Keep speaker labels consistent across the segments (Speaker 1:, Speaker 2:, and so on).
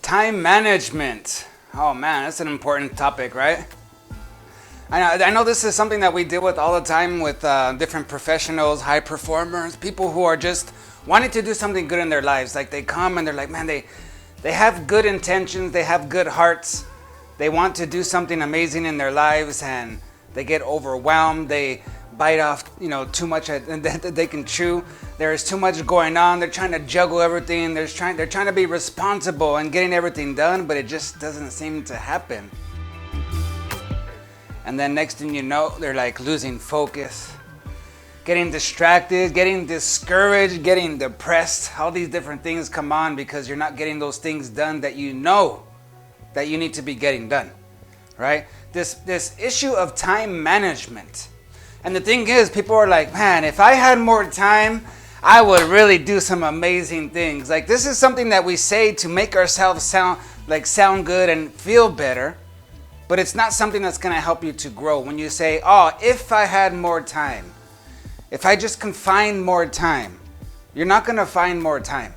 Speaker 1: Time management. Oh man, that's an important topic, right? I know this is something that we deal with all the time with different professionals, high performers, people who are just wanting to do something good in their lives. Like they come and they're like, man, they have good intentions, they have good hearts, they want to do something amazing in their lives, and they get overwhelmed. They bite off, too much that they can chew. There is too much going on. They're trying to juggle everything. They're trying to be responsible and getting everything done, but it just doesn't seem to happen. And then next thing you know, they're like losing focus, getting distracted, getting discouraged, getting depressed. All these different things come on because you're not getting those things done that you know that you need to be getting done, right? This issue of time management. And the thing is, people are like, man, if I had more time, I would really do some amazing things. Like, this is something that we say to make ourselves sound good and feel better, but it's not something that's going to help you to grow. When you say, oh, if I had more time, if I just can find more time, you're not going to find more time.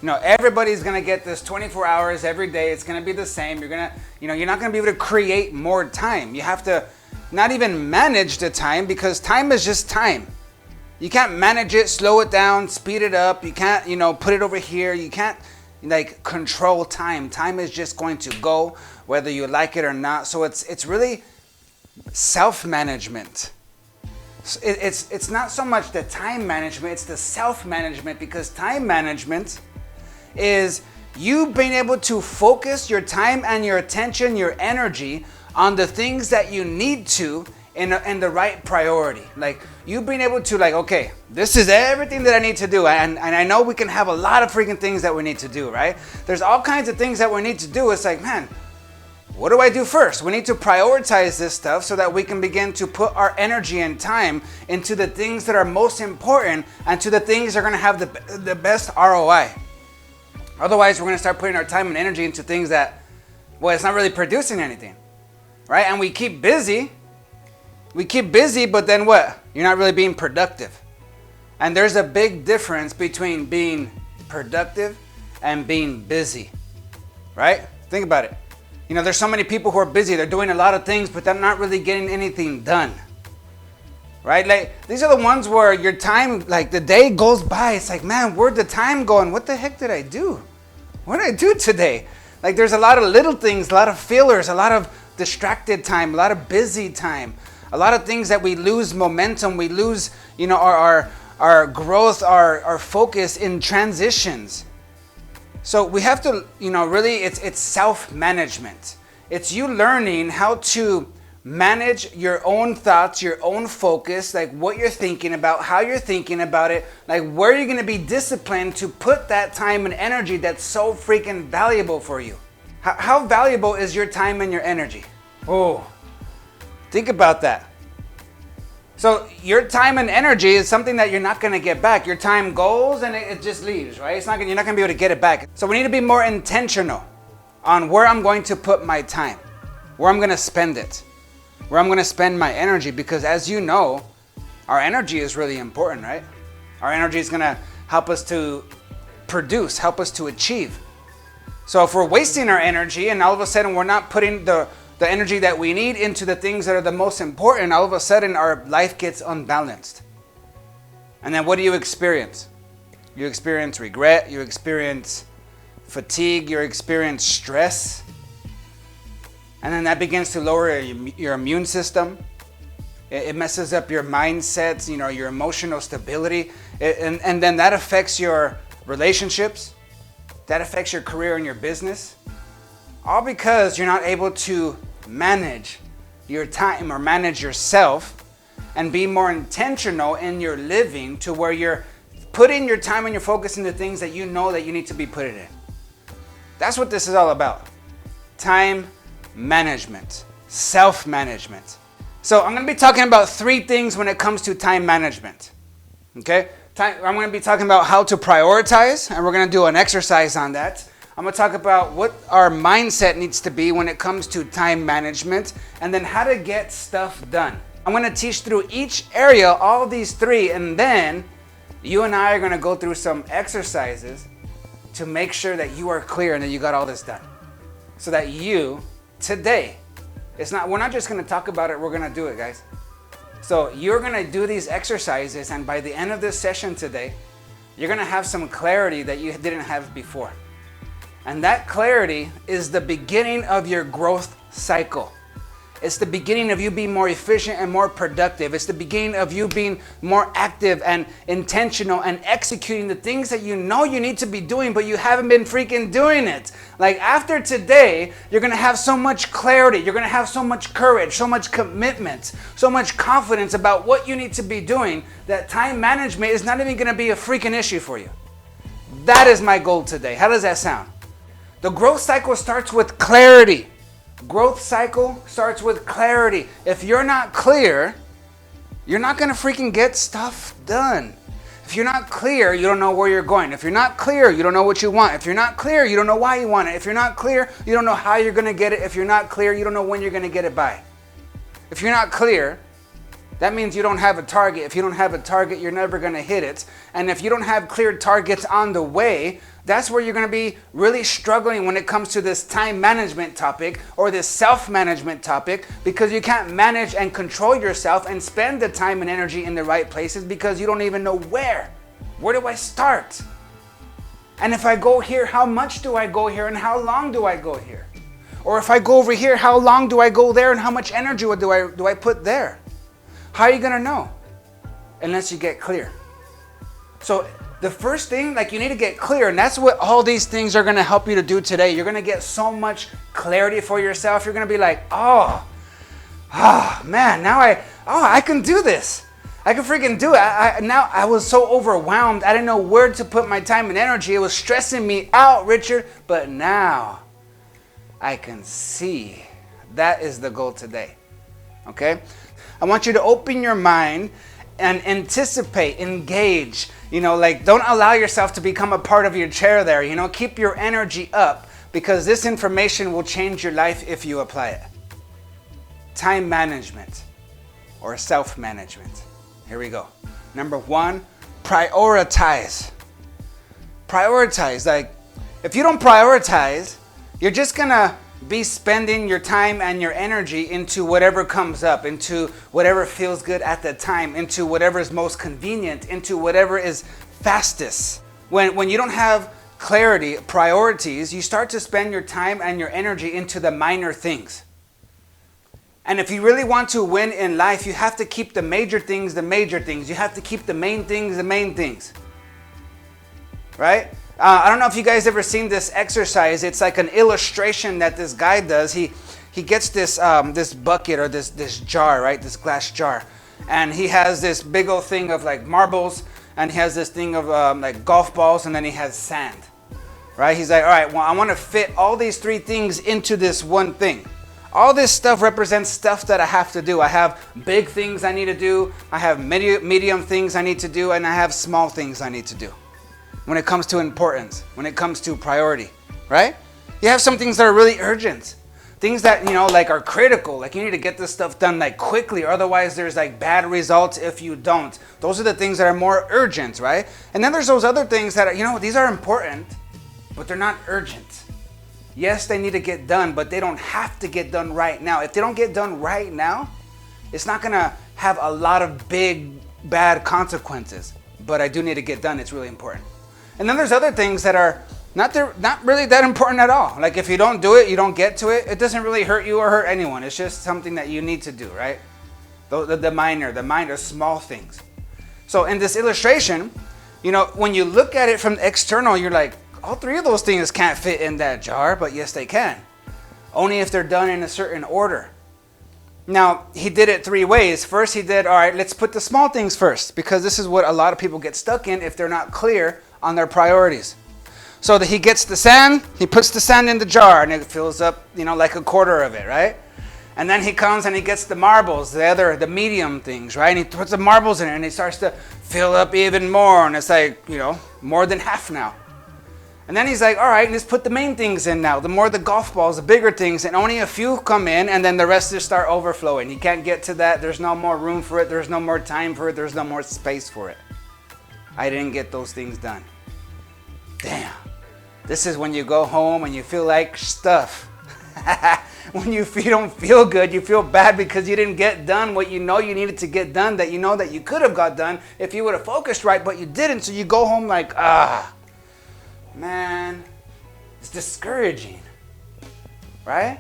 Speaker 1: Everybody's going to get this 24 hours every day. It's going to be the same. You're not going to be able to create more time. You have to not even manage the time, because time is just time. You can't manage it, slow it down, speed it up. You can't, put it over here. You can't control time. Time is just going to go whether you like it or not. So it's really self-management. It's not so much the time management, it's the self-management, because time management is you being able to focus your time and your attention, your energy on the things that you need to in the right priority. Like you being able to okay, this is everything that I need to do. And I know we can have a lot of freaking things that we need to do, right? There's all kinds of things that we need to do. It's like, man, what do I do first? We need to prioritize this stuff so that we can begin to put our energy and time into the things that are most important and to the things that are going to have the best ROI. Otherwise, we're going to start putting our time and energy into things that, well, it's not really producing anything, right? And we keep busy, but then what? You're not really being productive. And there's a big difference between being productive and being busy, right? Think about it. There's so many people who are busy. They're doing a lot of things, but they're not really getting anything done, right? Like, these are the ones where your time, the day goes by. It's like, man, where'd the time go? And what the heck did I do? What did I do today? Like, there's a lot of little things, a lot of fillers, a lot of distracted time, a lot of busy time, a lot of things that we lose momentum. We lose, our growth, our focus in transitions. So we have to, really, it's self-management. It's you learning how to manage your own thoughts, your own focus, like what you're thinking about, how you're thinking about it, like where you're going to be disciplined to put that time and energy that's so freaking valuable for you. How valuable is your time and your energy? Oh, think about that. So your time and energy is something that you're not going to get back. Your time goes and it just leaves, right? You're not going to be able to get it back. So we need to be more intentional on where I'm going to put my time, where I'm going to spend it, where I'm going to spend my energy, because as you know, our energy is really important, right? Our energy is going to help us to produce, help us to achieve. So if we're wasting our energy and all of a sudden we're not putting the energy that we need into the things that are the most important, all of a sudden our life gets unbalanced. And then what do you experience? You experience regret, you experience fatigue, you experience stress. And then that begins to lower your immune system. It messes up your mindsets, your emotional stability. And then that affects your relationships. That affects your career and your business. All because you're not able to manage your time or manage yourself and be more intentional in your living, to where you're putting your time and your focus into things that you know that you need to be put it in. That's what this is all about. Time management, self-management. So I'm going to be talking about 3 things when it comes to time management. Okay? I'm going to be talking about how to prioritize, and we're going to do an exercise on that. I'm going to talk about what our mindset needs to be when it comes to time management, and then how to get stuff done. I'm going to teach through each area, all these 3, and then you and I are going to go through some exercises to make sure that you are clear and that you got all this done. So that you, today, we're not just going to talk about it, we're going to do it, guys. So you're going to do these exercises, and by the end of this session today, you're going to have some clarity that you didn't have before. And that clarity is the beginning of your growth cycle. It's the beginning of you being more efficient and more productive. It's the beginning of you being more active and intentional and executing the things that you know you need to be doing, but you haven't been freaking doing it. Like after today, you're going to have so much clarity. You're going to have so much courage, so much commitment, so much confidence about what you need to be doing that time management is not even going to be a freaking issue for you. That is my goal today. How does that sound? The growth cycle starts with clarity. Growth cycle starts with clarity. If you're not clear, you're not going to freaking get stuff done. If you're not clear, you don't know where you're going. If you're not clear, you don't know what you want. If you're not clear, you don't know why you want it. If you're not clear, you don't know how you're going to get it. If you're not clear, you don't know when you're going to get it by. If you're not clear, that means you don't have a target. If you don't have a target, you're never going to hit it. And if you don't have clear targets on the way, that's where you're going to be really struggling when it comes to this time management topic or this self-management topic, because you can't manage and control yourself and spend the time and energy in the right places because you don't even know where. Where do I start? And if I go here, how much do I go here and how long do I go here? Or if I go over here, how long do I go there and how much energy do I put there? How are you going to know? Unless you get clear. So the first thing, you need to get clear, and that's what all these things are going to help you to do today. You're going to get so much clarity for yourself. You're going to be like, man, now I can do this. I can freaking do it. Now I was so overwhelmed. I didn't know where to put my time and energy. It was stressing me out, Richard. But now I can see. That is the goal today. Okay? I want you to open your mind and anticipate, engage. Don't allow yourself to become a part of your chair there. Keep your energy up, because this information will change your life if you apply it. Time management or self-management. Here we go. Number 1, prioritize. Prioritize. If you don't prioritize, you're just going to be spending your time and your energy into whatever comes up, into whatever feels good at the time, into whatever is most convenient, into whatever is fastest. When you don't have clarity, priorities, you start to spend your time and your energy into the minor things. And if you really want to win in life, you have to keep the major things the major things. You have to keep the main things the main things. Right? I don't know if you guys ever seen this exercise. It's like an illustration that this guy does. He gets this bucket or this jar, right? This glass jar. And he has this big old thing of marbles, and he has this thing of golf balls, and then he has sand. Right? He's like, all right, well, I want to fit all these 3 things into this one thing. All this stuff represents stuff that I have to do. I have big things I need to do. I have medium things I need to do, and I have small things I need to do. When it comes to importance, when it comes to priority, right? You have some things that are really urgent. Things that, are critical. You need to get this stuff done quickly, or otherwise there's bad results if you don't. Those are the things that are more urgent, right? And then there's those other things that are, these are important, but they're not urgent. Yes, they need to get done, but they don't have to get done right now. If they don't get done right now, it's not going to have a lot of big, bad consequences. But I do need to get done. It's really important. And then there's other things that are not really that important at all. If you don't do it, you don't get to it, it doesn't really hurt you or hurt anyone. It's just something that you need to do, right? The minor, small things. So in this illustration, when you look at it from the external, you're like, all 3 of those things can't fit in that jar, but yes, they can. Only if they're done in a certain order. Now, he did it 3 ways. First, he did, all right, let's put the small things first, because this is what a lot of people get stuck in if they're not clear on their priorities. So that he gets the sand, he puts the sand in the jar, and it fills up, like a quarter of it, right? And then he comes and he gets the marbles, the medium things, right? And he puts the marbles in it, and he starts to fill up even more, and it's more than half now. And then he's like, all right, let's put the main things in now. The more the golf balls, the bigger things, and only a few come in, and then the rest just start overflowing. He can't get to that. There's no more room for it. There's no more time for it. There's no more space for it. I didn't get those things done. Damn. This is when you go home and you feel like stuff. When you don't feel good, you feel bad because you didn't get done what you know you needed to get done, that you know that you could have got done if you would have focused right, but you didn't. So you go home like, man, it's discouraging, right?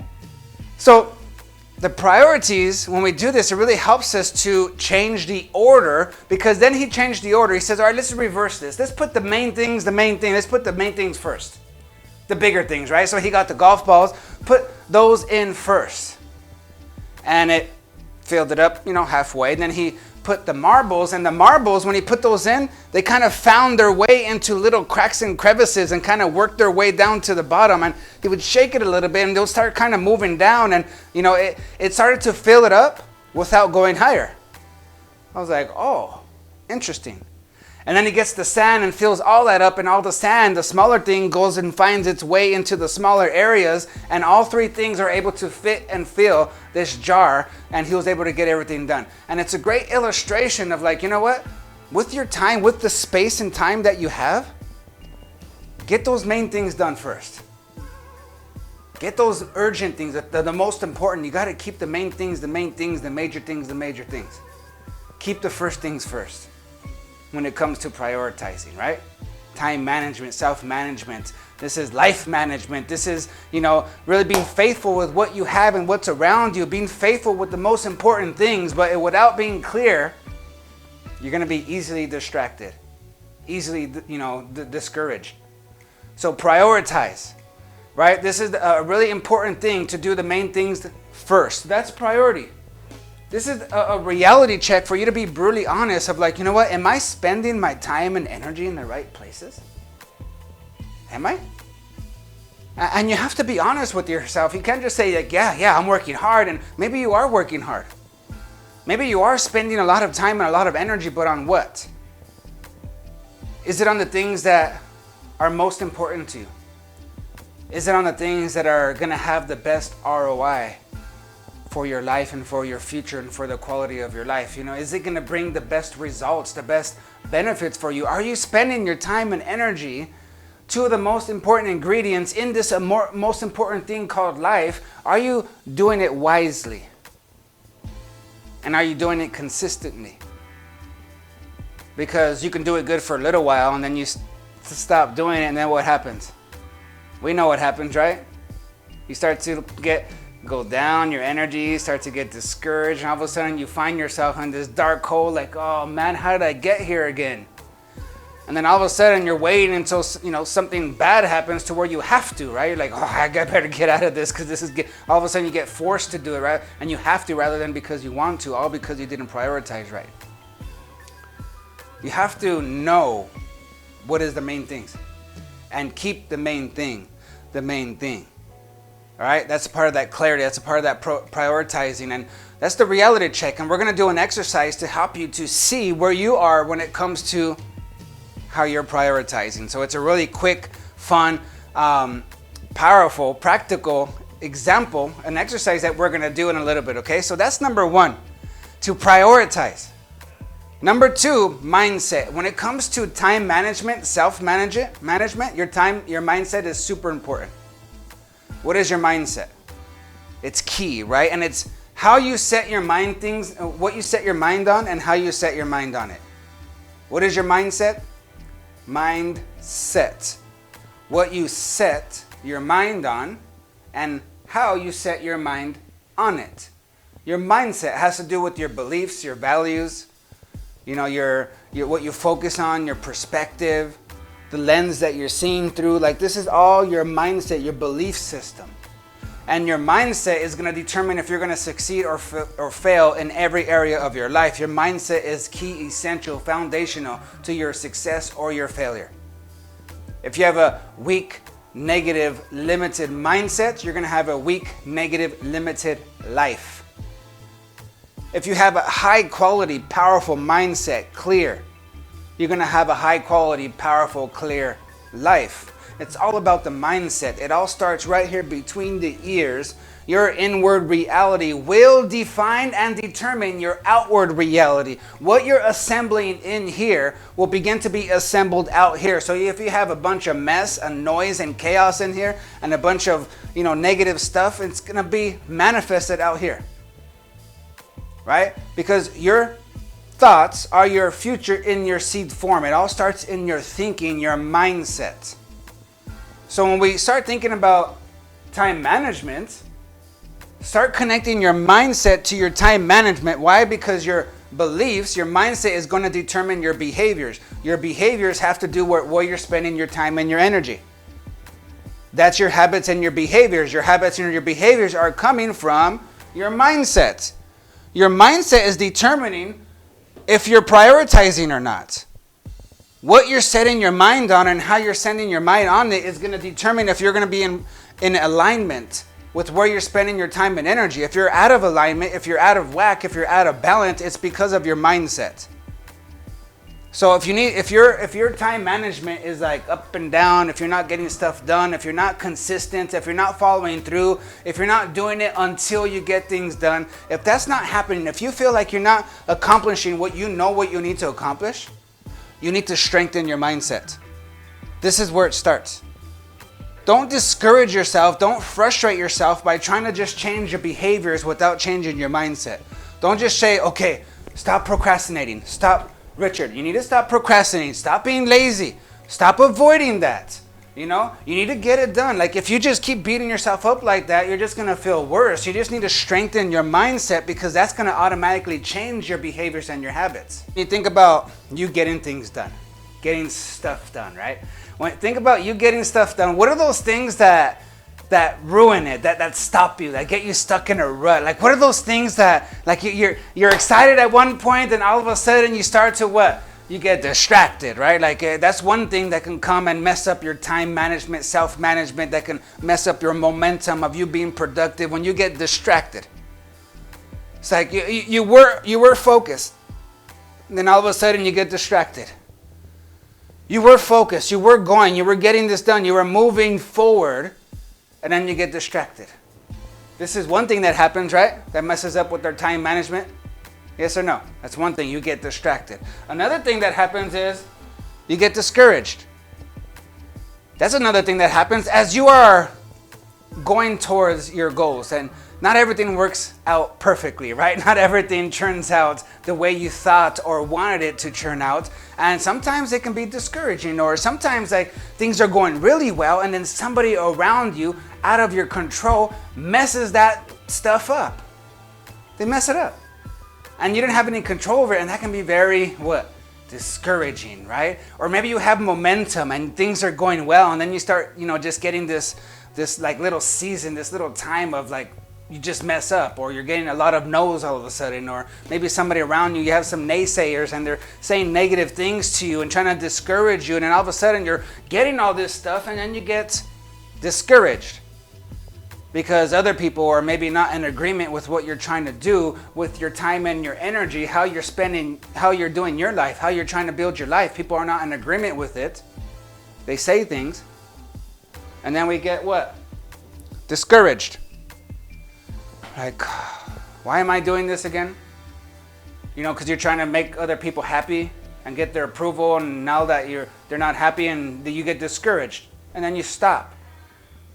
Speaker 1: So the priorities, when we do this, it really helps us to change the order, because then he changed the order. He says, all right, let's reverse this. Let's put the main things. Let's put the main things first. The bigger things, right? So he got the golf balls, put those in first. And it filled it up, halfway. And then he put the marbles, and the marbles, when he put those in, they kind of found their way into little cracks and crevices and kind of worked their way down to the bottom. And he would shake it a little bit and they'll start kind of moving down. And, it started to fill it up without going higher. I was like, oh, interesting. And then he gets the sand and fills all that up, and all the sand, the smaller thing, goes and finds its way into the smaller areas, and all three things are able to fit and fill this jar, and he was able to get everything done. And it's a great illustration of like, you know what? With your time, with the space and time that you have, get those main things done first. Get those urgent things, the most important. You got to keep the main things, the major things. Keep the first things first. When it comes to prioritizing, right? Time management, self-management. This is life management. This is, really being faithful with what you have and what's around you, being faithful with the most important things, but without being clear, you're going to be easily distracted, easily, discouraged. So prioritize, right? This is a really important thing, to do the main things first. That's priority. This is a reality check for you to be brutally honest of like, you know what? Am I spending my time and energy in the right places? Am I? And you have to be honest with yourself. You can't just say like, yeah, I'm working hard. And maybe you are working hard. Maybe you are spending a lot of time and a lot of energy, but on what? Is it on the things that are most important to you? Is it on the things that are going to have the best ROI for your life and for your future and for the quality of your life? Is it going to bring the best results, the best benefits for you? Are you spending your time and energy, two of the most important ingredients in this most important thing called life? Are you doing it wisely? And are you doing it consistently? Because you can do it good for a little while and then you stop doing it, and then what happens? We know what happens, right? You start to go down, your energy starts to get discouraged, and all of a sudden you find yourself in this dark hole like, oh man, how did I get here again? And then all of a sudden you're waiting until something bad happens to where you have to, right? You're like, oh, I better get out of this, because this is all of a sudden you get forced to do it, right? And you have to rather than because you want to, all because you didn't prioritize right. You have to know what is the main things and keep the main thing the main thing. All right, that's part of that clarity. That's a part of that prioritizing, and that's the reality check. And we're going to do an exercise to help you to see where you are when it comes to how you're prioritizing. So it's a really quick, fun, powerful, practical example, an exercise that we're going to do in a little bit. Okay, so that's number one, to prioritize. Number two, mindset. When it comes to time management, self-management, your mindset is super important. What is your mindset? It's key, right? And it's how you set your mind things, what you set your mind on, and how you set your mind on it. What is your mindset? Mindset. What you set your mind on, and how you set your mind on it. Your mindset has to do with your beliefs, your values, your what you focus on, your perspective, the lens that you're seeing through. Like, this is all your mindset, your belief system. And your mindset is going to determine if you're going to succeed or fail in every area of your life. Your mindset is key, essential, foundational to your success or your failure. If you have a weak, negative, limited mindset, you're going to have a weak, negative, limited life. If you have a high quality, powerful mindset, clear, you're going to have a high quality, powerful, clear life. It's all about the mindset. It all starts right here between the ears. Your inward reality will define and determine your outward reality. What you're assembling in here will begin to be assembled out here. So if you have a bunch of mess and noise and chaos in here and a bunch of, negative stuff, it's going to be manifested out here. Right? Because your thoughts are your future in your seed form. It all starts in your thinking, your mindset. So when we start thinking about time management, start connecting your mindset to your time management. Why? Because your beliefs, your mindset is going to determine your behaviors. Your behaviors have to do with where you're spending your time and your energy. That's your habits and your behaviors. Your habits and your behaviors are coming from your mindset. Your mindset is determining if you're prioritizing or not. What you're setting your mind on and how you're sending your mind on it is going to determine if you're going to be in alignment with where you're spending your time and energy. If you're out of alignment, if you're out of whack, if you're out of balance, it's because of your mindset. So if your time management is like up and down, if you're not getting stuff done, if you're not consistent, if you're not following through, if you're not doing it until you get things done, if that's not happening, if you feel like you're not accomplishing what you need to accomplish, you need to strengthen your mindset. This is where it starts. Don't discourage yourself. Don't frustrate yourself by trying to just change your behaviors without changing your mindset. Don't just say, okay, stop procrastinating. Stop, Richard, you need to stop procrastinating. Stop being lazy. Stop avoiding that. You need to get it done. Like if you just keep beating yourself up like that, you're just going to feel worse. You just need to strengthen your mindset because that's going to automatically change your behaviors and your habits. You think about you getting things done, getting stuff done, right? Think about you getting stuff done. What are those things that ruin it, that stop you, that get you stuck in a rut? Like what are those things that like you're excited at one point and all of a sudden you start to what? You get distracted, right? Like that's one thing that can come and mess up your time management, self-management, that can mess up your momentum of you being productive when you get distracted. It's like you were focused, and then all of a sudden you get distracted. You were focused, you were going, you were getting this done, you were moving forward, and then you get distracted. This is one thing that happens, right? That messes up with our time management. Yes or no? That's one thing, you get distracted. Another thing that happens is you get discouraged. That's another thing that happens as you are going towards your goals. And not everything works out perfectly, right? Not everything turns out the way you thought or wanted it to turn out. And sometimes it can be discouraging, or sometimes like things are going really well and then somebody around you out of your control messes that stuff up. They mess it up. And you don't have any control over it, and that can be very, discouraging, right? Or maybe you have momentum and things are going well, and then you start, just getting this like little season, this little time of like, you just mess up, or you're getting a lot of no's all of a sudden, or maybe somebody around you have some naysayers and they're saying negative things to you and trying to discourage you, and then all of a sudden you're getting all this stuff and then you get discouraged. Because other people are maybe not in agreement with what you're trying to do with your time and your energy, how you're spending, how you're doing your life, how you're trying to build your life. People are not in agreement with it. They say things. And then we get what? Discouraged. Like, why am I doing this again? Because you're trying to make other people happy and get their approval, and now that they're not happy, and you get discouraged. And then you stop.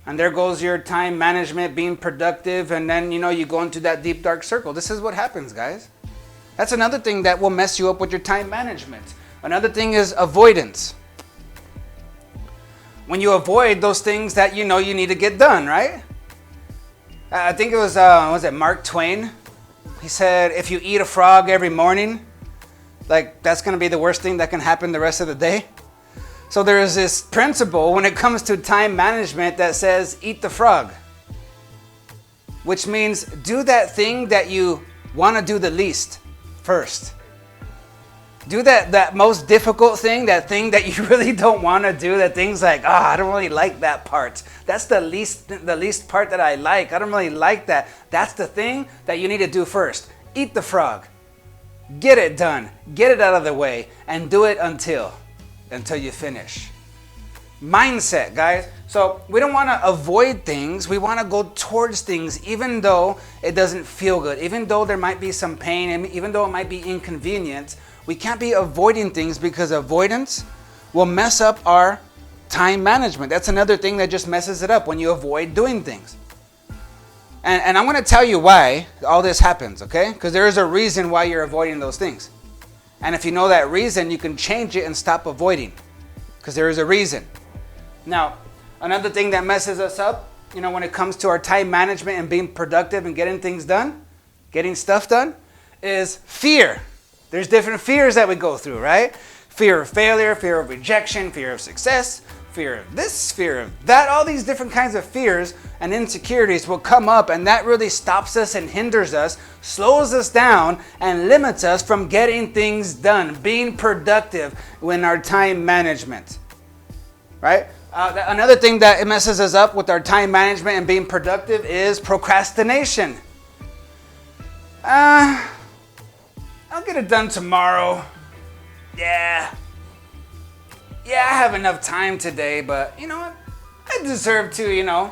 Speaker 1: And there goes your time management, being productive, and then, you go into that deep, dark circle. This is what happens, guys. That's another thing that will mess you up with your time management. Another thing is avoidance. When you avoid those things that you need to get done, right? I think it was Mark Twain? He said, if you eat a frog every morning, like that's going to be the worst thing that can happen the rest of the day. So there is this principle when it comes to time management that says, eat the frog. Which means do that thing that you want to do the least first. Do that most difficult thing, that thing that you really don't want to do, that thing's like, I don't really like that part. That's the least part that I like. I don't really like that. That's the thing that you need to do first. Eat the frog. Get it done. Get it out of the way and do it until you finish. mindset, guys. So we don't want to avoid things. We want to go towards things, even though it doesn't feel good, even though there might be some pain, and even though it might be inconvenient. We can't be avoiding things, because avoidance will mess up our time management. That's another thing that just messes it up when you avoid doing things. And I'm going to tell you why all this happens, okay? Because there is a reason why you're avoiding those things. And if you know that reason, you can change it and stop avoiding, because there is a reason. Now, another thing that messes us up, when it comes to our time management and being productive and getting things done, getting stuff done, is fear. There's different fears that we go through, right? Fear of failure, fear of rejection, fear of success, fear of this, fear of that. All these different kinds of fears and insecurities will come up, and that really stops us and hinders us, slows us down, and limits us from getting things done, being productive in our time management, right? Another thing that messes us up with our time management and being productive is procrastination. I'll get it done tomorrow. Yeah, I have enough time today, but you know what? I deserve to,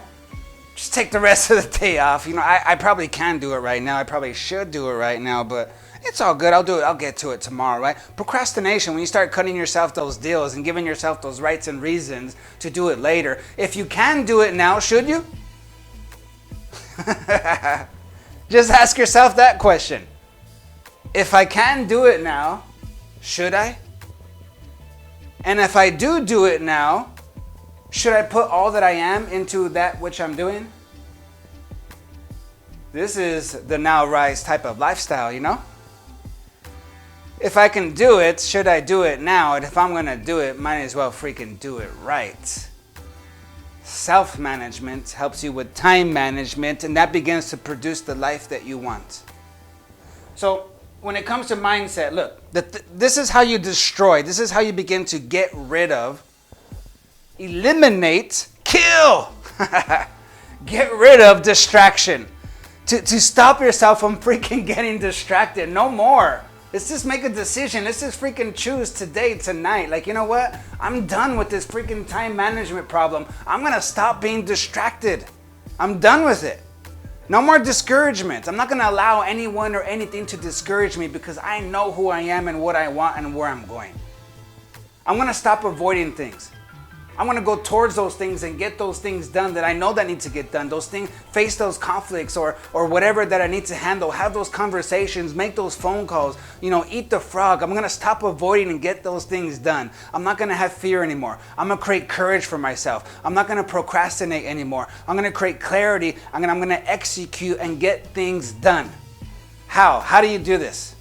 Speaker 1: just take the rest of the day off. I probably can do it right now. I probably should do it right now, but it's all good. I'll do it. I'll get to it tomorrow, right? Procrastination, when you start cutting yourself those deals and giving yourself those rights and reasons to do it later. If you can do it now, should you? Just ask yourself that question. If I can do it now, should I? And if I do it now, should I put all that I am into that which I'm doing? This is the NOWRISE type of lifestyle, If I can do it, should I do it now? And if I'm going to do it, might as well freaking do it right. Self-management helps you with time management, and that begins to produce the life that you want. So, when it comes to mindset, look, this is how you destroy. This is how you begin to get rid of, eliminate, kill, get rid of distraction. To stop yourself from freaking getting distracted. No more. Let's just make a decision. Let's just freaking choose today, tonight. Like, you know what? I'm done with this freaking time management problem. I'm going to stop being distracted. I'm done with it. No more discouragement. I'm not going to allow anyone or anything to discourage me, because I know who I am and what I want and where I'm going. I'm going to stop avoiding things. I'm going to go towards those things and get those things done that I know that need to get done. Those things, face those conflicts or whatever that I need to handle. Have those conversations, make those phone calls, eat the frog. I'm going to stop avoiding and get those things done. I'm not going to have fear anymore. I'm going to create courage for myself. I'm not going to procrastinate anymore. I'm going to create clarity. I'm going to execute and get things done. How? How do you do this?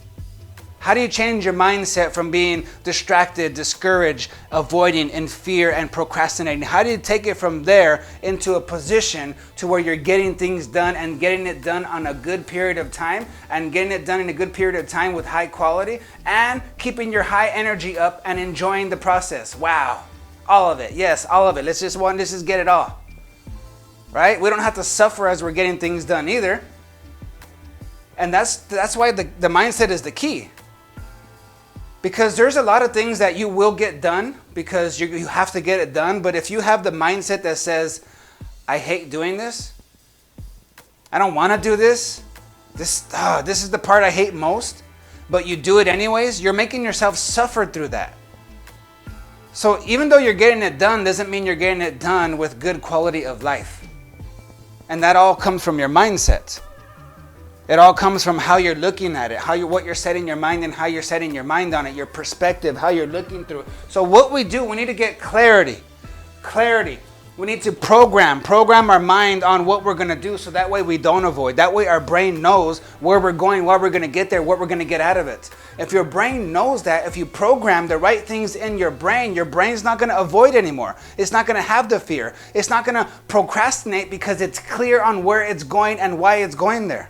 Speaker 1: How do you change your mindset from being distracted, discouraged, avoiding, in fear, and procrastinating? How do you take it from there into a position to where you're getting things done and getting it done on a good period of time, and getting it done in a good period of time with high quality, and keeping your high energy up and enjoying the process? Wow. All of it. Yes, all of it. Let's just get it all. Right? We don't have to suffer as we're getting things done either. And that's why the mindset is the key. Because there's a lot of things that you will get done because you have to get it done. But if you have the mindset that says, I hate doing this, I don't want to do this, this is the part I hate most, but you do it anyways, you're making yourself suffer through that. So even though you're getting it done doesn't mean you're getting it done with good quality of life. And that all comes from your mindset. It all comes from how you're looking at it, what you're setting your mind and how you're setting your mind on it, your perspective, how you're looking through it. So what we do, we need to get clarity. Clarity. We need to program our mind on what we're going to do, so that way we don't avoid. That way our brain knows where we're going, what we're going to get there, what we're going to get out of it. If your brain knows that, if you program the right things in your brain's not going to avoid anymore. It's not going to have the fear. It's not going to procrastinate because it's clear on where it's going and why it's going there.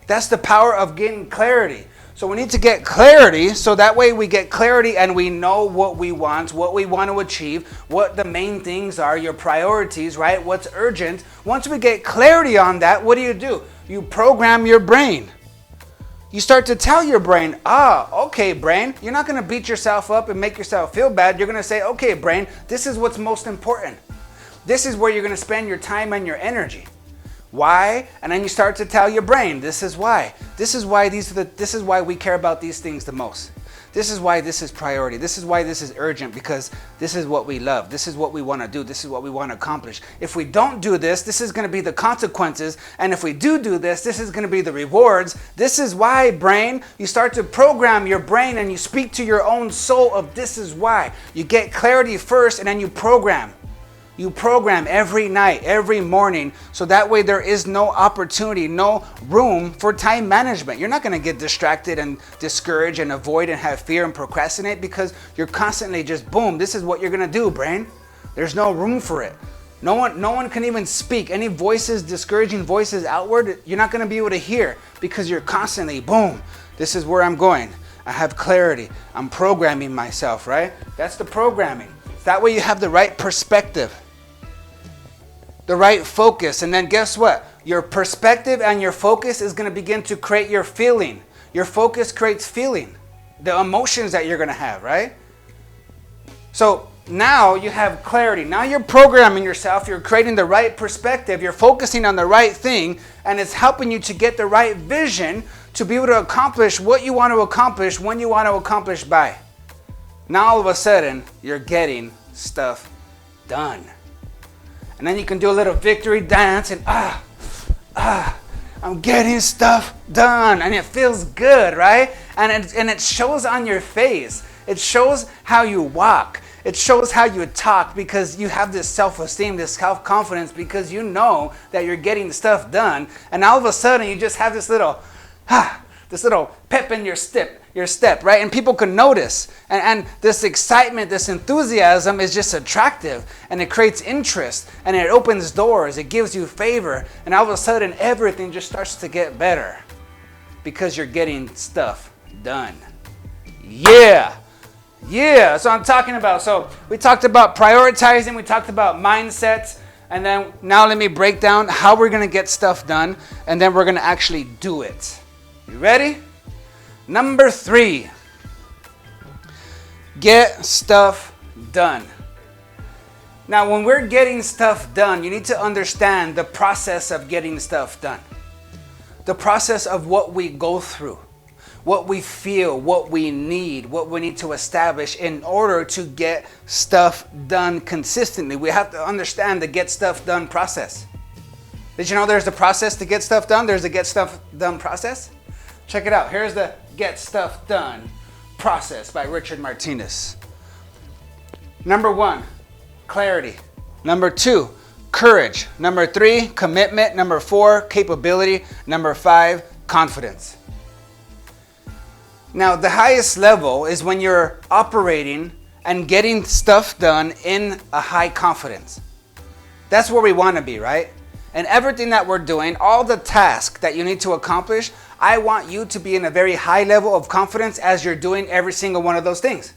Speaker 1: That's the power of getting clarity. So we need to get clarity, so that way we get clarity and we know what we want to achieve, what the main things are, your priorities, right? What's urgent. Once we get clarity on that, what do? You program your brain. you start to tell your brain, okay, brain, you're not going to beat yourself up and make yourself feel bad. You're going to say, okay, brain, this is what's most important. This is where you're going to spend your time and your energy. Why? And then you start to tell your brain, this is why. This is why we care about these things the most. This is why this is priority. This is why this is urgent, because this is what we love. This is what we want to do. This is what we want to accomplish. If we don't do this, this is going to be the consequences. And if we do this, this is going to be the rewards. This is why, brain. You start to program your brain and you speak to your own soul of this is why. You get clarity first and then you program. You program every night, every morning, so that way there is no opportunity, no room for time management. You're not going to get distracted and discouraged and avoid and have fear and procrastinate, because you're constantly just boom, this is what you're going to do, brain. There's no room for it. No one can even speak. Any voices, discouraging voices outward, you're not going to be able to hear, because you're constantly boom, this is where I'm going. I have clarity. I'm programming myself, right? That's the programming. That way you have the right perspective, the right focus. And then guess what? Your perspective and your focus is going to begin to create your feeling. Your focus creates feeling, the emotions that you're going to have, right? So now you have clarity. Now you're programming yourself. You're creating the right perspective. You're focusing on the right thing, and it's helping you to get the right vision to be able to accomplish what you want to accomplish when you want to accomplish by. Now all of a sudden, you're getting stuff done. And then you can do a little victory dance and I'm getting stuff done. And it feels good, right? And it shows on your face. It shows how you walk. It shows how you talk, because you have this self-esteem, this self-confidence, because you know that you're getting stuff done. And all of a sudden you just have this little pep in your step, right? And people can notice. And this excitement, this enthusiasm is just attractive, and it creates interest, and it opens doors, it gives you favor, and all of a sudden everything just starts to get better because you're getting stuff done. Yeah, that's what I'm talking about. So we talked about prioritizing, we talked about mindsets, and then now let me break down how we're going to get stuff done, and then we're going to actually do it. You ready? Number 3, get stuff done. Now, when we're getting stuff done, you need to understand the process of getting stuff done. The process of what we go through, what we feel, what we need to establish in order to get stuff done consistently. We have to understand the get stuff done process. Did you know there's a process to get stuff done? There's a get stuff done process. Check it out. Here's the Get Stuff Done process by Richard Martinez. Number 1, clarity. Number 2, courage. Number 3, commitment. Number 4, capability. Number 5, confidence. Now, the highest level is when you're operating and getting stuff done in a high confidence. That's where we want to be, right? And everything that we're doing, all the tasks that you need to accomplish, I want you to be in a very high level of confidence as you're doing every single one of those things.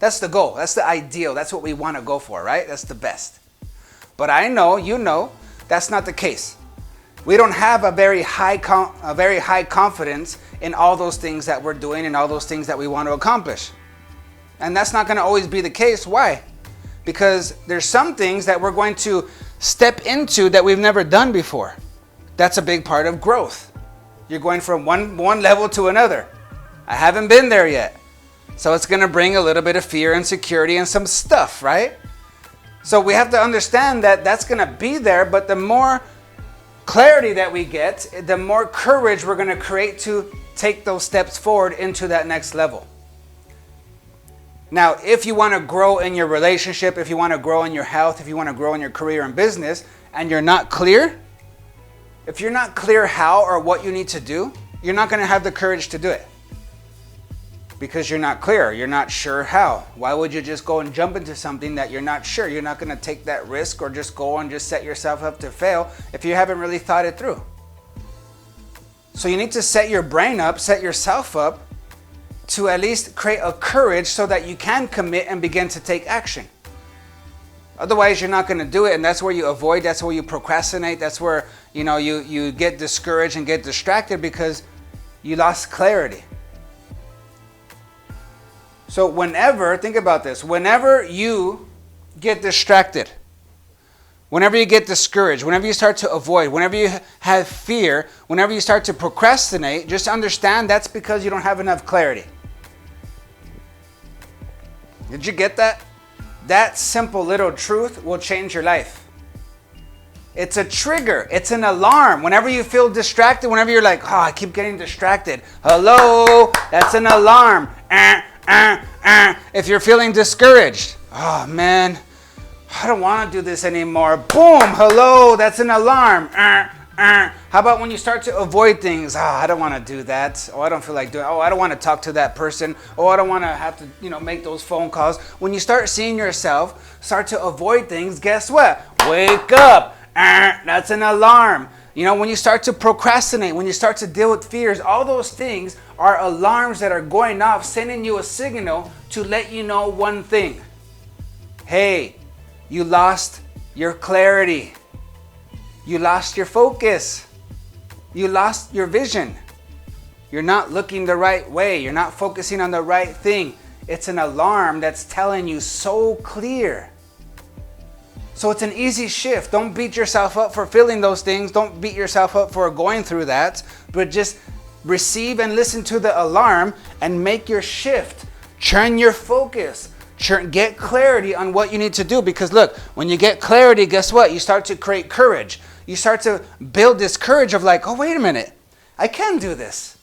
Speaker 1: That's the goal. That's the ideal. That's what we want to go for, right? That's the best. But I know, you know, that's not the case. We don't have a very high confidence in all those things that we're doing and all those things that we want to accomplish. And that's not going to always be the case. Why? Because there's some things that we're going to step into that we've never done before. That's a big part of growth. You're going from one level to another. I haven't been there yet. So it's going to bring a little bit of fear, insecurity, and some stuff, right? So we have to understand that that's going to be there, but the more clarity that we get, the more courage we're going to create to take those steps forward into that next level. Now, if you want to grow in your relationship, if you want to grow in your health, if you want to grow in your career and business, and you're not clear, if you're not clear how or what you need to do, you're not going to have the courage to do it. Because you're not clear, you're not sure how. Why would you just go and jump into something that you're not sure? You're not going to take that risk or just go and just set yourself up to fail if you haven't really thought it through. So you need to set your brain up, set yourself up to at least create a courage so that you can commit and begin to take action. Otherwise, you're not going to do it, and that's where you avoid, that's where you procrastinate, that's where you get discouraged and get distracted because You lost clarity. So whenever, think about this, whenever you get distracted, whenever you get discouraged, whenever you start to avoid, whenever you have fear, whenever you start to procrastinate, just understand that's because you don't have enough clarity. Did you get that? That simple little truth will change your life. It's a trigger. It's an alarm. Whenever you feel distracted, whenever you're like, oh, I keep getting distracted. Hello, that's an alarm. If you're feeling discouraged, oh man, I don't want to do this anymore. Boom, hello, that's an alarm. How about when you start to avoid things? Oh, I don't want to do that. Oh, I don't feel like doing it. Oh, I don't want to talk to that person. Oh, I don't want to have to, make those phone calls. When you start seeing yourself start to avoid things, guess what? Wake up. That's an alarm. When you start to procrastinate, when you start to deal with fears, all those things are alarms that are going off, sending you a signal to let you know one thing. Hey, you lost your clarity. You lost your focus. You lost your vision. You're not looking the right way. You're not focusing on the right thing. It's an alarm that's telling you so clear. So it's an easy shift. Don't beat yourself up for feeling those things. Don't beat yourself up for going through that. But just receive and listen to the alarm and make your shift. Turn your focus. Get clarity on what you need to do. Because look, when you get clarity, guess what? You start to create courage. You start to build this courage of like, oh, wait a minute. I can do this.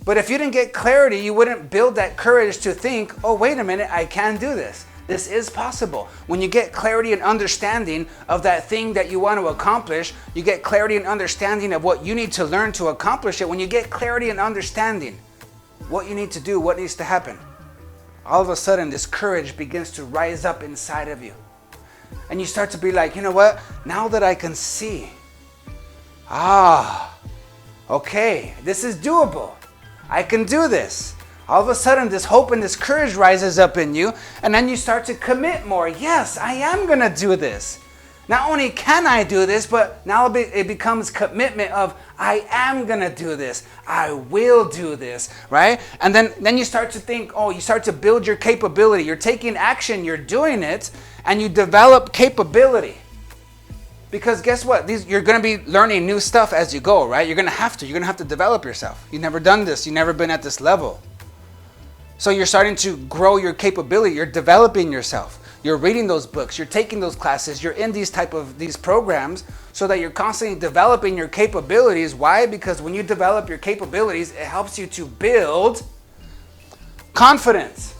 Speaker 1: But if you didn't get clarity, you wouldn't build that courage to think, oh, wait a minute, I can do this. This is possible. When you get clarity and understanding of that thing that you want to accomplish, you get clarity and understanding of what you need to learn to accomplish it. When you get clarity and understanding what you need to do, what needs to happen, all of a sudden this courage begins to rise up inside of you. And you start to be like, you know what? Now that I can see, okay, this is doable. I can do this. All of a sudden, this hope and this courage rises up in you, and then you start to commit more. Yes, I am going to do this. Not only can I do this, but now it becomes commitment of, I am going to do this. I will do this, right? And then you start to think, you start to build your capability. You're taking action, you're doing it, and you develop capability. Because guess what? You're going to be learning new stuff as you go, right? You're going to have to develop yourself. You've never done this. You've never been at this level. So you're starting to grow your capability. You're developing yourself. You're reading those books. You're taking those classes. You're in these programs so that you're constantly developing your capabilities. Why? Because when you develop your capabilities, it helps you to build confidence.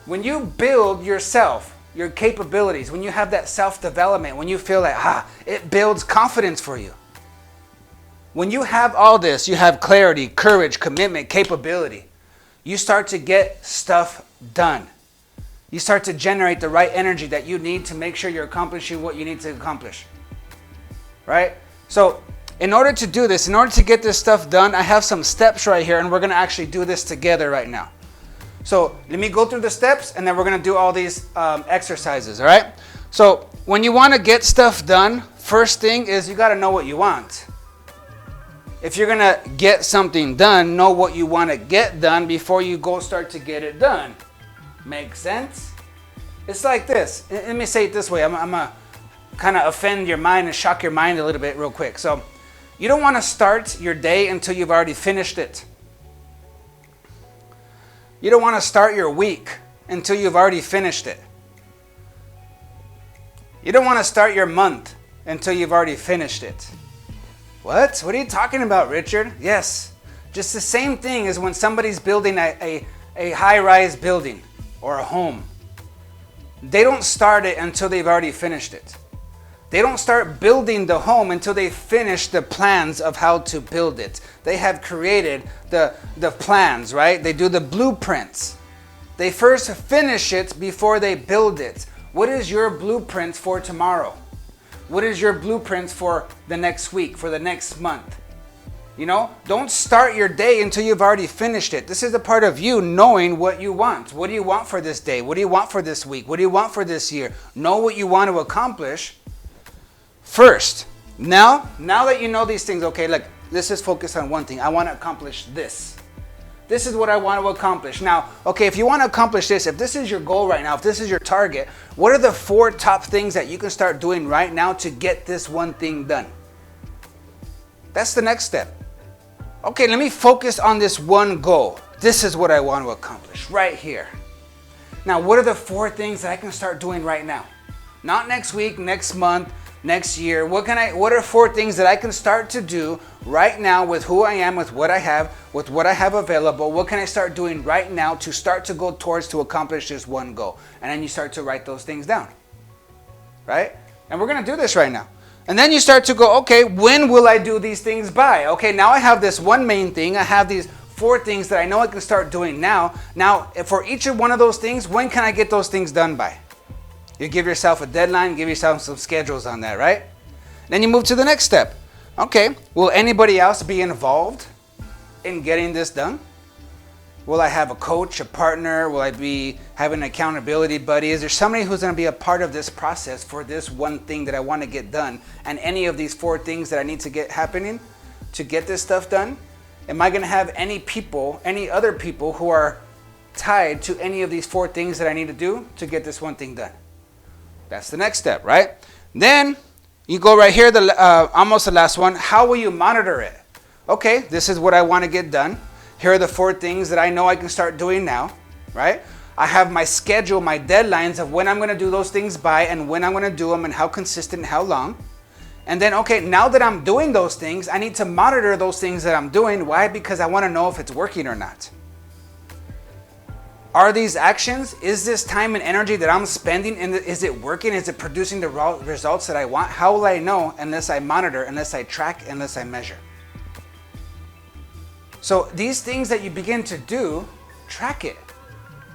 Speaker 1: When you build yourself, your capabilities, when you have that self-development, when you feel like, it builds confidence for you. When you have all this, you have clarity, courage, commitment, capability. You start to get stuff done. You start to generate the right energy that you need to make sure you're accomplishing what you need to accomplish. Right? So, in order to do this, in order to get this stuff done, I have some steps right here, and we're going to actually do this together right now. So, let me go through the steps, and then we're going to do all these exercises, all right? So, when you want to get stuff done, first thing is you got to know what you want. If you're going to get something done, know what you want to get done before you go start to get it done. Make sense? It's like this. Let me say it this way. I'm going to kind of offend your mind and shock your mind a little bit real quick. So, you don't want to start your day until you've already finished it. You don't want to start your week until you've already finished it. You don't want to start your month until you've already finished it. What? What are you talking about, Richard? Yes. Just the same thing as when somebody's building a high-rise building or a home. They don't start it until they've already finished it. They don't start building the home until they finish the plans of how to build it. They have created the plans, right? They do the blueprints. They first finish it before they build it. What is your blueprint for tomorrow? What is your blueprints for the next week, for the next month? Don't start your day until you've already finished it. This is a part of you knowing what you want. What do you want for this day? What do you want for this week? What do you want for this year? Know what you want to accomplish first. Now that you know these things, okay, look, let's just focus on one thing. I want to accomplish this. This is what I want to accomplish. Now, okay, if you want to accomplish this, if this is your goal right now, if this is your target, what are the 4 top things that you can start doing right now to get this one thing done? That's the next step. Okay, let me focus on this one goal. This is what I want to accomplish right here. Now, what are the 4 things that I can start doing right now? Not next week, next month, next year. What are 4 things that I can start to do right now with who I am, with what I have available? What can I start doing right now to start to go towards to accomplish this one goal? And then you start to write those things down, right? And we're going to do this right now. And then you start to go, okay, when will I do these things by? Okay, now I have this one main thing. I have these 4 things that I know I can start doing now. Now, for each of one of those things, when can I get those things done by? You give yourself a deadline, give yourself some schedules on that, right? Then you move to the next step. Okay, will anybody else be involved in getting this done? Will I have a coach, a partner? Will I be having an accountability buddy? Is there somebody who's going to be a part of this process for this one thing that I want to get done? And any of these 4 things that I need to get happening to get this stuff done? Am I going to have any other people who are tied to any of these 4 things that I need to do to get this one thing done? That's the next step, right? Then you go right here, almost the last one. How will you monitor it? Okay, this is what I want to get done. Here are the 4 things that I know I can start doing now, right? I have my schedule, my deadlines of when I'm going to do those things by and when I'm going to do them and how consistent and how long. And then, okay, now that I'm doing those things, I need to monitor those things that I'm doing. Why? Because I want to know if it's working or not. Are these actions, is this time and energy that I'm spending, is it working? Is it producing the results that I want? How will I know unless I monitor, unless I track, unless I measure? So these things that you begin to do, track it,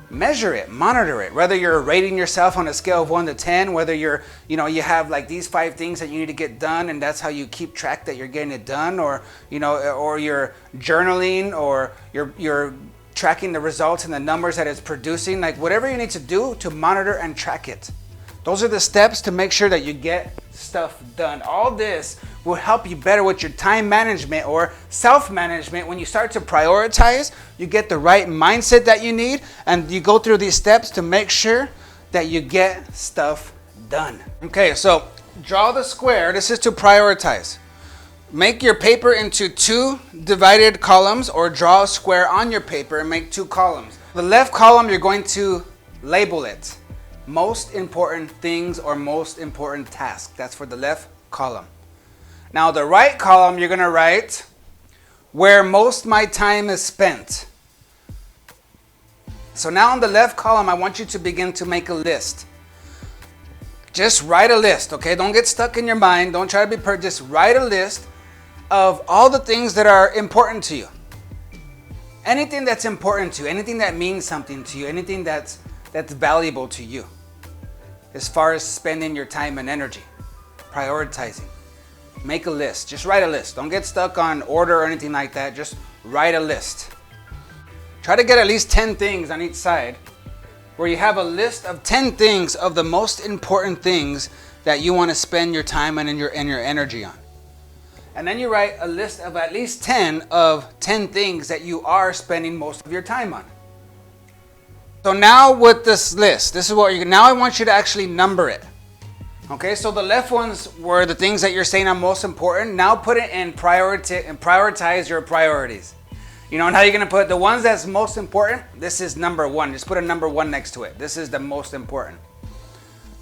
Speaker 1: measure it, monitor it. Whether you're rating yourself on a scale of 1 to 10, whether you have like these 5 things that you need to get done, and that's how you keep track that you're getting it done, or you're journaling, or you're tracking the results and the numbers that it's producing, like whatever you need to do to monitor and track it. Those are the steps to make sure that you get stuff done. All this will help you better with your time management or self-management. When you start to prioritize, you get the right mindset that you need, and you go through these steps to make sure that you get stuff done. Okay, so draw the square. This is to prioritize. Make your paper into 2 divided columns, or draw a square on your paper and make 2 columns. The left column, you're going to label it. Most important things or most important tasks. That's for the left column. Now the right column, you're going to write where most my time is spent. So now on the left column, I want you to begin to make a list. Just write a list, okay? Don't get stuck in your mind. Don't try to be perfect. Just write a list of all the things that are important to you. Anything that's important to you, anything that means something to you, anything that's valuable to you as far as spending your time and energy, prioritizing. Make a list. Just write a list. Don't get stuck on order or anything like that. Just write a list. Try to get at least 10 things on each side, where you have a list of 10 things of the most important things that you want to spend your time and your energy on. And then you write a list of at least 10 things that you are spending most of your time on. So now with this list, this is what now I want you to actually number it. Okay, so the left ones were the things that you're saying are most important. Now put it in priority and prioritize your priorities. You know, and how you're going to put the ones that's most important, this is number 1. Just put a number 1 next to it. This is the most important.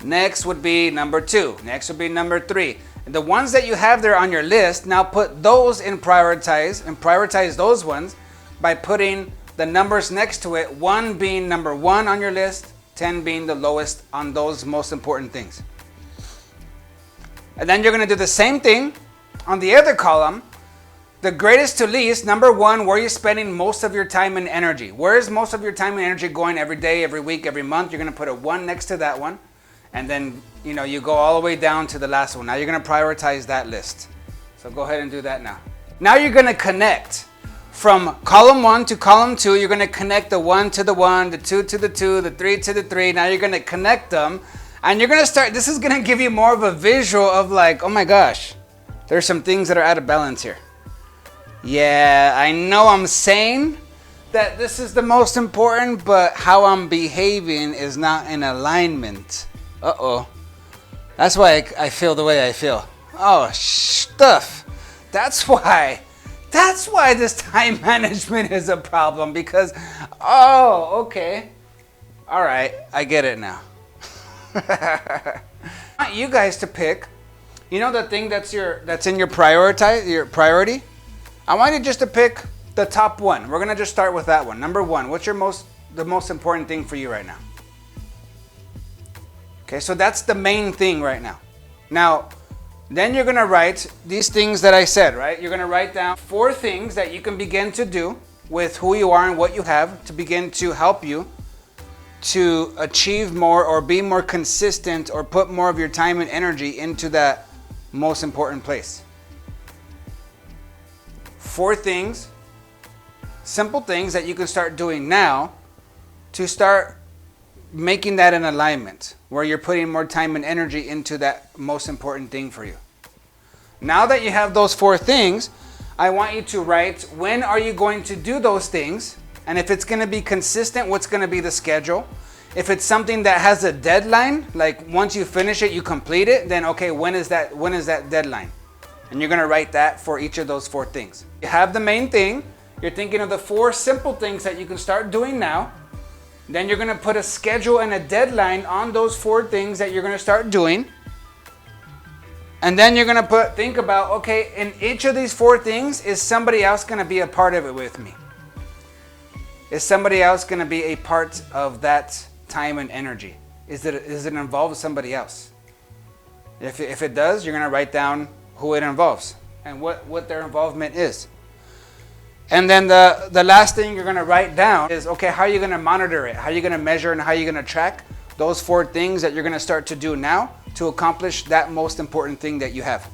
Speaker 1: Next would be number 2. Next would be number 3. And the ones that you have there on your list, now put those in prioritize, and prioritize those ones by putting the numbers next to it, 1 being number 1 on your list, 10 being the lowest on those most important things. And then you're going to do the same thing on the other column, the greatest to least. Number 1, where you're spending most of your time and energy. Where is most of your time and energy going every day, every week, every month? You're going to put a 1 next to that one. And then, you go all the way down to the last one. Now you're going to prioritize that list. So go ahead and do that now. Now you're going to connect from column 1 to column 2. You're going to connect the 1 to the 1, the 2 to the 2, the 3 to the 3. Now you're going to connect them. And you're going to start, this is going to give you more of a visual of like, oh my gosh, there's some things that are out of balance here. Yeah, I know I'm saying that this is the most important, but how I'm behaving is not in alignment. Uh-oh. That's why I feel the way I feel. Oh, stuff. That's why this time management is a problem, because, oh, okay. All right, I get it now. I want you guys to pick, you know, the thing that's in your priority? I want you just to pick the top one. We're gonna just start with that one. Number one, what's the most important thing for you right now? Okay, so that's the main thing right now. Now, then you're gonna write these things that I said, right? You're gonna write down 4 things that you can begin to do with who you are and what you have to begin to help you to achieve more or be more consistent or put more of your time and energy into that most important place. 4 things, simple things that you can start doing now to start making that an alignment where you're putting more time and energy into that most important thing for you. Now that you have those 4 things, I want you to write when are you going to do those things, and if it's going to be consistent, what's going to be the schedule. If it's something that has a deadline, like once you finish it, you complete it, then okay, when is that deadline? And you're going to write that for each of those 4 things. You have the main thing. You're thinking of the 4 simple things that you can start doing now. Then you're going to put a schedule and a deadline on those 4 things that you're going to start doing. And then you're going to think about, okay, in each of these 4 things, is somebody else going to be a part of it with me? Is somebody else going to be a part of that time and energy? Is it involve somebody else? If it does, you're going to write down who it involves and what their involvement is. And then the last thing you're going to write down is, okay, how are you going to monitor it? How are you going to measure and how are you going to track those 4 things that you're going to start to do now to accomplish that most important thing that you have?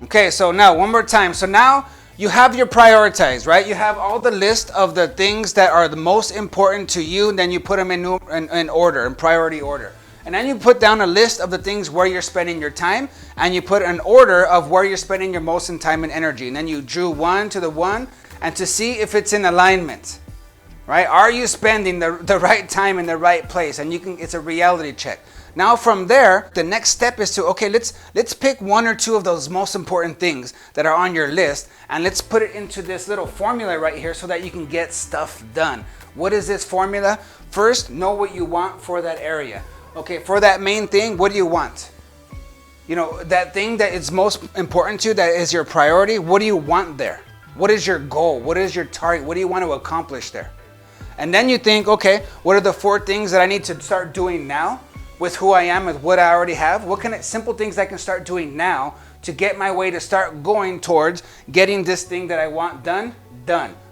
Speaker 1: Okay, so now one more time. So now you have your prioritize, right? You have all the list of the things that are the most important to you, and then you put them in order, in priority order. And then you put down a list of the things where you're spending your time, and you put an order of where you're spending your most in time and energy. And then you drew one to the one, and to see if it's in alignment, right? Are you spending the right time in the right place? And it's a reality check. Now from there, the next step is to, okay, let's pick 1 or 2 of those most important things that are on your list, and let's put it into this little formula right here so that you can get stuff done. What is this formula? First, know what you want for that area. Okay, for that main thing, what do you want? You know, that thing that is most important to you, that is your priority, what do you want there? What is your goal? What is your target? What do you want to accomplish there? And then you think, okay, what are the 4 things that I need to start doing now with who I am, with what I already have? What simple things I can start doing now to get my way to start going towards getting this thing that I want done,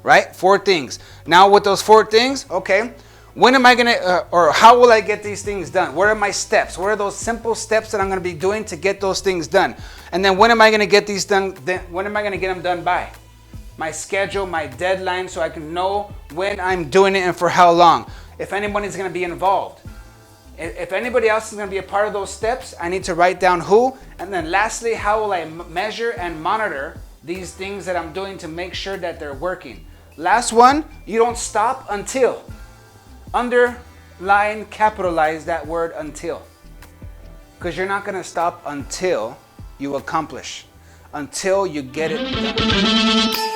Speaker 1: right? 4 things. Now with those 4 things, okay, when am I going to, or how will I get these things done? What are my steps? What are those simple steps that I'm going to be doing to get those things done? And then when am I going to get these done? When am I going to get them done by? My schedule, my deadline, so I can know when I'm doing it and for how long. If anybody's going to be involved. If anybody else is going to be a part of those steps, I need to write down who. And then lastly, how will I measure and monitor these things that I'm doing to make sure that they're working? Last one, you don't stop until. Underline, capitalize that word until. Because you're not going to stop until you accomplish. Until you get it done.